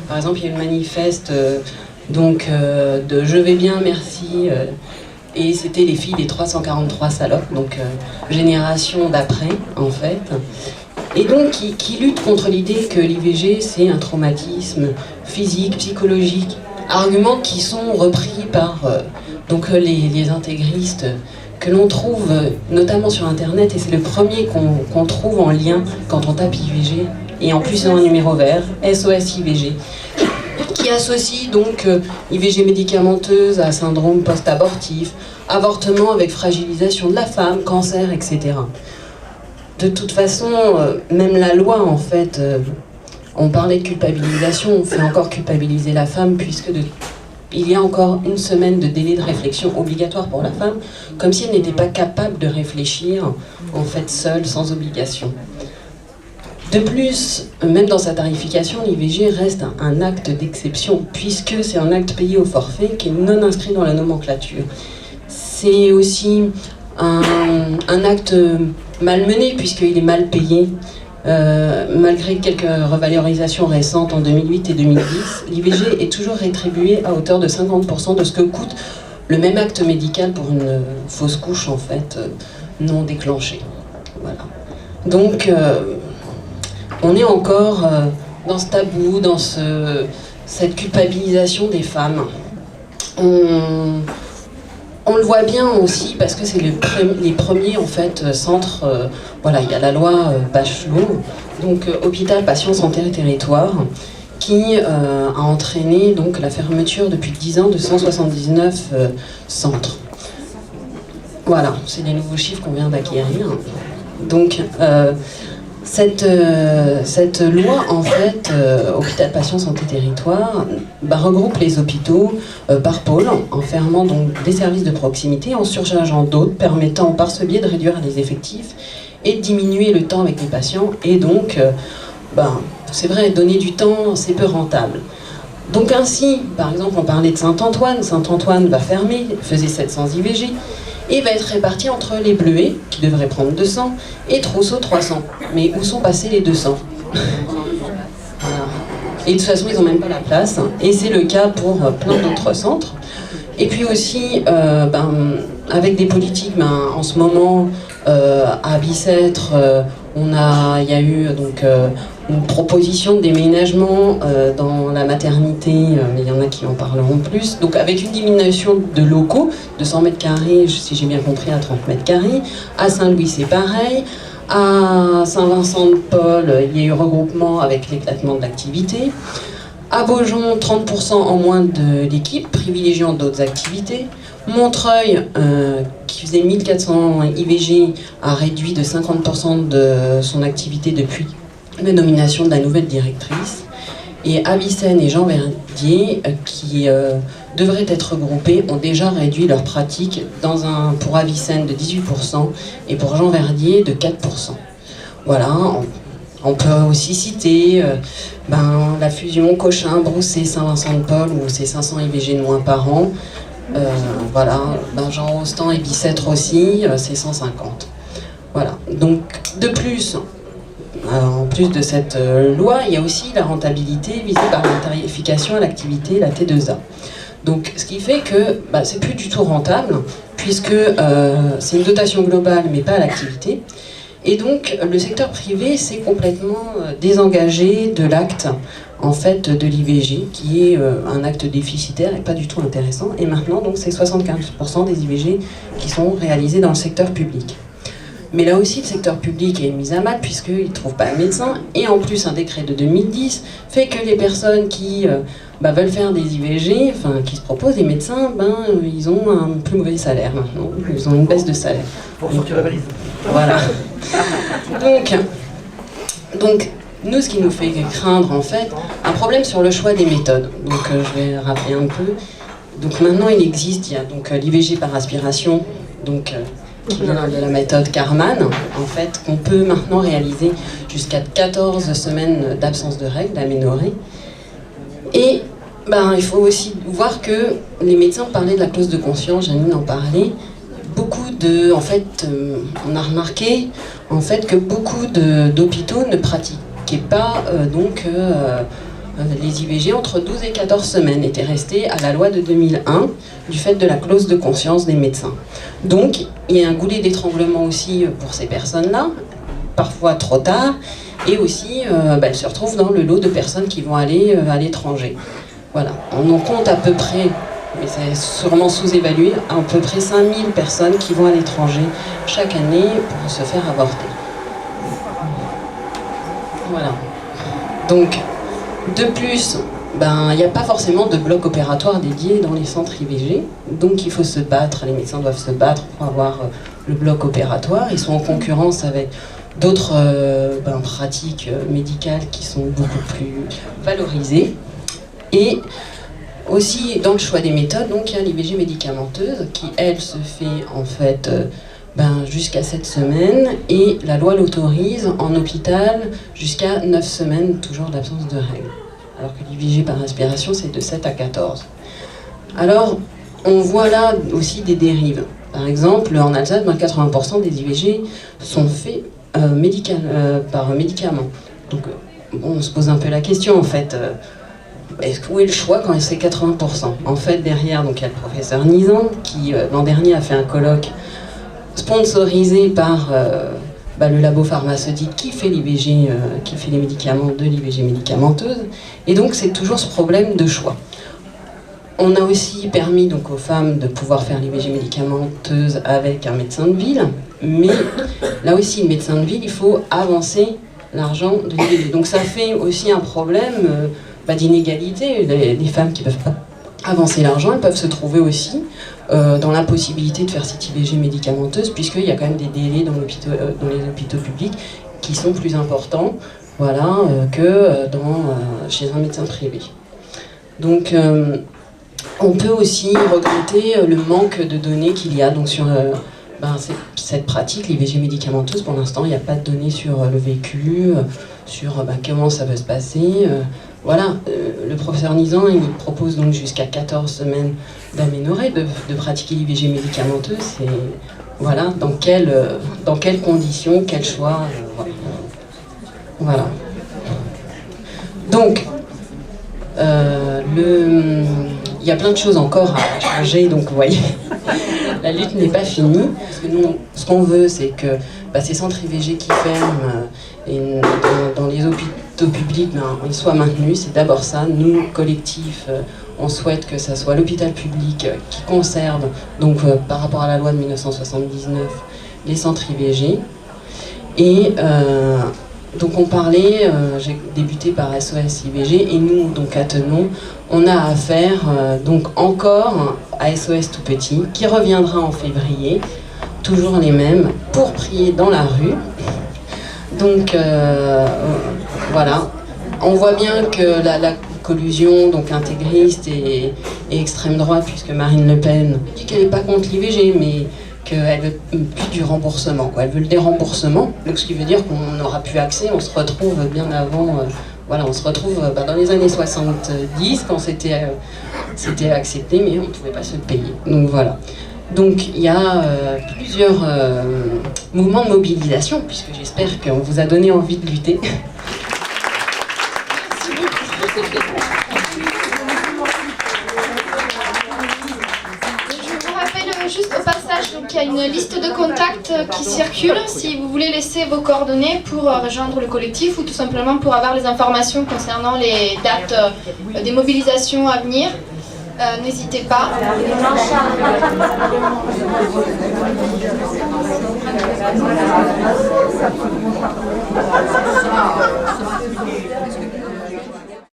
Par exemple, il y a eu le manifeste de Je vais bien, merci, et c'était les filles des 343 salopes, donc génération d'après, en fait. Et donc, qui lutte contre l'idée que l'IVG, c'est un traumatisme physique, psychologique, arguments qui sont repris par les intégristes que l'on trouve notamment sur Internet, et c'est le premier qu'on trouve en lien quand on tape IVG, et en plus dans un numéro vert, SOS IVG, qui associe donc IVG médicamenteuse à syndrome post-abortif, avortement avec fragilisation de la femme, cancer, etc. De toute façon, même la loi, en fait, on parlait de culpabilisation, on fait encore culpabiliser la femme, puisque il y a encore une semaine de délai de réflexion obligatoire pour la femme, comme si elle n'était pas capable de réfléchir, en fait, seule, sans obligation. De plus, même dans sa tarification, l'IVG reste un acte d'exception, puisque c'est un acte payé au forfait qui est non inscrit dans la nomenclature. C'est aussi un acte malmené, puisqu'il est mal payé. Malgré quelques revalorisations récentes en 2008 et 2010, l'IVG est toujours rétribué à hauteur de 50% de ce que coûte le même acte médical pour une fausse couche, en fait, non déclenchée. Voilà. Donc, on est encore dans ce tabou, dans cette culpabilisation des femmes. On le voit bien aussi parce que c'est les premiers en fait centres. Voilà, il y a la loi Bachelot, donc hôpital, patient, santé et territoire, qui a entraîné donc la fermeture depuis 10 ans de 179 centres. Voilà, c'est les nouveaux chiffres qu'on vient d'acquérir. Donc cette loi, en fait, hôpital, patient, santé, territoire, regroupe les hôpitaux par pôle, en fermant donc des services de proximité, en surchargeant d'autres, permettant par ce biais de réduire les effectifs et de diminuer le temps avec les patients. Et donc, c'est vrai, donner du temps, c'est peu rentable. Donc ainsi, par exemple, on parlait de Saint-Antoine. Saint-Antoine va fermer, faisait 700 IVG, et va être réparti entre les Bleuets, qui devraient prendre 200, et Trousseau 300. Mais où sont passés les 200 ? Voilà. Et de toute façon, ils n'ont même pas la place. Et c'est le cas pour plein d'autres centres. Et puis aussi, avec des politiques, en ce moment, à Bicêtre, il y a eu donc, une proposition de déménagement dans la maternité, mais il y en a qui en parleront plus, donc avec une diminution de locaux de 100 mètres carrés, si j'ai bien compris, à 30 mètres carrés. À Saint-Louis, c'est pareil. À Saint-Vincent-de-Paul, il y a eu regroupement avec l'éclatement de l'activité. À Beaujon, 30% en moins d'équipes, privilégiant d'autres activités. Montreuil, qui faisait 1400 IVG, a réduit de 50% de son activité depuis la nomination de la nouvelle directrice. Et Avicenne et Jean Verdier, qui devraient être regroupés, ont déjà réduit leur pratique pour Avicenne de 18% et pour Jean Verdier de 4%. Voilà, on peut aussi citer la fusion Cochin, Brousset, Saint-Vincent-de-Paul, où c'est 500 IVG de moins par an. Jean Rostand et Bicêtre aussi, c'est 150. Voilà. Donc, de plus, en plus de cette loi, il y a aussi la rentabilité visée par la tarification à l'activité, la T2A. Donc, ce qui fait que c'est plus du tout rentable, puisque c'est une dotation globale, mais pas à l'activité. Et donc, le secteur privé s'est complètement désengagé de l'acte, en fait, de l'IVG, qui est un acte déficitaire et pas du tout intéressant. Et maintenant, donc, c'est 75% des IVG qui sont réalisés dans le secteur public. Mais là aussi, le secteur public est mis à mal, puisqu'il ne trouve pas de médecin. Et en plus, un décret de 2010 fait que les personnes qui veulent faire des IVG, qui se proposent, les médecins, ils ont un plus mauvais salaire maintenant. Ils ont une baisse de salaire. Pour sortir la valise. Voilà. Donc, nous, ce qui nous fait craindre, en fait, un problème sur le choix des méthodes. Donc, je vais rappeler un peu. Donc, maintenant, il existe, il y a donc l'IVG par aspiration, donc qui vient de la méthode Karman, en fait, qu'on peut maintenant réaliser jusqu'à 14 semaines d'absence de règles, d'aménorrhée. Et il faut aussi voir que les médecins parlaient de la clause de conscience, Janine en parlait. en fait, on a remarqué en fait que beaucoup d'hôpitaux ne pratiquaient pas les IVG entre 12 et 14 semaines, étaient restés à la loi de 2001 du fait de la clause de conscience des médecins. Donc il y a un goulet d'étranglement aussi pour ces personnes-là, parfois trop tard, et aussi elles se retrouvent dans le lot de personnes qui vont aller à l'étranger. Voilà, on en compte à peu près, mais c'est sûrement sous-évalué, à peu près 5000 personnes qui vont à l'étranger chaque année pour se faire avorter. Voilà. Donc, de plus, il n'y a pas forcément de bloc opératoire dédié dans les centres IVG, donc il faut se battre, les médecins doivent se battre pour avoir le bloc opératoire. Ils sont en concurrence avec d'autres pratiques médicales qui sont beaucoup plus valorisées. Et aussi, dans le choix des méthodes, donc il y a l'IVG médicamenteuse qui, elle, se fait en fait jusqu'à 7 semaines, et la loi l'autorise en hôpital jusqu'à 9 semaines, toujours d'absence de règles. Alors que l'IVG par aspiration, c'est de 7 à 14. Alors, on voit là aussi des dérives. Par exemple, en Alsace, 80% des IVG sont faits par médicament. Donc, on se pose un peu la question, en fait. Où est le choix quand c'est 80%? En fait, derrière, donc, il y a le professeur Nizan, qui, l'an dernier, a fait un colloque sponsorisé par le labo pharmaceutique qui fait l'IVG, qui fait les médicaments de l'IVG médicamenteuse. Et donc, c'est toujours ce problème de choix. On a aussi permis donc, aux femmes de pouvoir faire l'IVG médicamenteuse avec un médecin de ville, mais là aussi, le médecin de ville, il faut avancer l'argent de l'IVG. Donc, ça fait aussi un problème d'inégalité. Les femmes qui ne peuvent pas avancer l'argent, elles peuvent se trouver aussi dans l'impossibilité de faire cette IVG médicamenteuse, puisqu'il y a quand même des délais dans les hôpitaux publics qui sont plus importants que chez un médecin privé. Donc on peut aussi regretter le manque de données qu'il y a donc, sur cette pratique, l'IVG médicamenteuse. Pour l'instant, il n'y a pas de données sur le vécu, sur comment ça va se passer. Le professeur Nizan, il propose donc jusqu'à 14 semaines d'aménorrhée, de pratiquer l'IVG médicamenteuse. Et voilà, dans quelles conditions, quel choix. Voilà. Donc, il y a plein de choses encore à changer, donc vous voyez, la lutte n'est pas finie. Parce que nous, ce qu'on veut, c'est que ces centres IVG qui ferment et dans les hôpitaux publics, ils soient maintenus. C'est d'abord ça. Nous, collectif, on souhaite que ça soit l'hôpital public qui conserve, donc par rapport à la loi de 1979, les centres IVG. Et donc on parlait, j'ai débuté par SOS IVG, et nous, donc à Tenon, on a affaire donc encore à SOS Tout Petit, qui reviendra en février, toujours les mêmes, pour prier dans la rue. Donc voilà, on voit bien que la collusion donc intégriste et extrême droite, puisque Marine Le Pen dit qu'elle n'est pas contre l'IVG, mais qu'elle veut plus du remboursement, Elle veut le déremboursement, donc ce qui veut dire qu'on n'aura plus accès, on se retrouve bien avant, on se retrouve dans les années 70, quand c'était accepté, mais on ne pouvait pas se le payer. Donc voilà. Donc il y a plusieurs mouvements de mobilisation, puisque j'espère qu'on vous a donné envie de lutter. Juste au passage, donc il y a une liste de contacts qui circule si vous voulez laisser vos coordonnées pour rejoindre le collectif ou tout simplement pour avoir les informations concernant les dates des mobilisations à venir. N'hésitez pas.